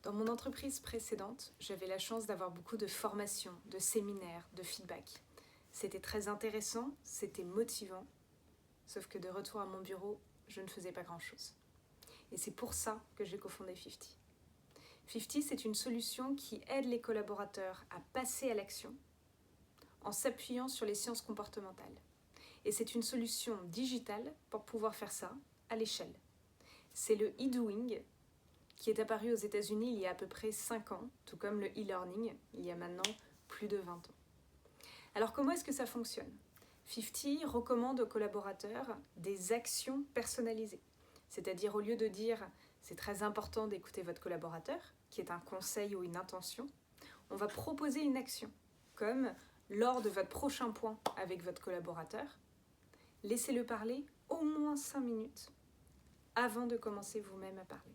Dans mon entreprise précédente, j'avais la chance d'avoir beaucoup de formations, de séminaires, de feedback. C'était très intéressant, c'était motivant, sauf que de retour à mon bureau, je ne faisais pas grand-chose. Et c'est pour ça que j'ai cofondé 50. 50, c'est une solution qui aide les collaborateurs à passer à l'action en s'appuyant sur les sciences comportementales. Et c'est une solution digitale pour pouvoir faire ça à l'échelle. C'est le e-doing qui est apparu aux États-Unis il y a à peu près 5 ans, tout comme le e-learning, il y a maintenant plus de 20 ans. Alors comment est-ce que ça fonctionne ? 50 recommande aux collaborateurs des actions personnalisées. C'est-à-dire au lieu de dire « c'est très important d'écouter votre collaborateur », qui est un conseil ou une intention, on va proposer une action, comme lors de votre prochain point avec votre collaborateur, laissez-le parler au moins 5 minutes avant de commencer vous-même à parler.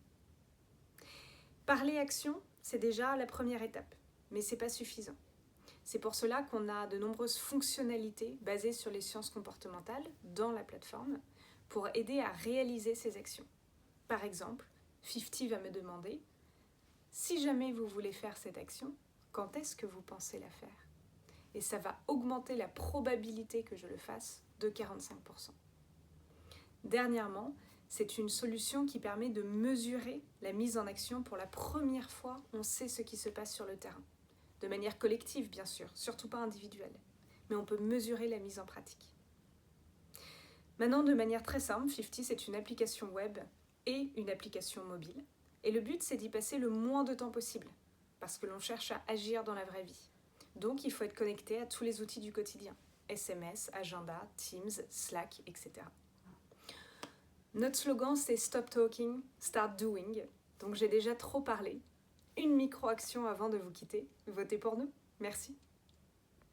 Parler action, c'est déjà la première étape, mais ce n'est pas suffisant. C'est pour cela qu'on a de nombreuses fonctionnalités basées sur les sciences comportementales dans la plateforme pour aider à réaliser ces actions. Par exemple, 50 va me demander « Si jamais vous voulez faire cette action, quand est-ce que vous pensez la faire ?» Et ça va augmenter la probabilité que je le fasse de 45%. Dernièrement, c'est une solution qui permet de mesurer la mise en action pour la première fois. On sait ce qui se passe sur le terrain. De manière collective, bien sûr, surtout pas individuelle. Mais on peut mesurer la mise en pratique. Maintenant, de manière très simple, 50, c'est une application web et une application mobile. Et le but, c'est d'y passer le moins de temps possible, parce que l'on cherche à agir dans la vraie vie. Donc, il faut être connecté à tous les outils du quotidien. SMS, agenda, Teams, Slack, etc. Notre slogan, c'est « Stop talking, start doing ». Donc j'ai déjà trop parlé. Une micro-action avant de vous quitter. Votez pour nous. Merci.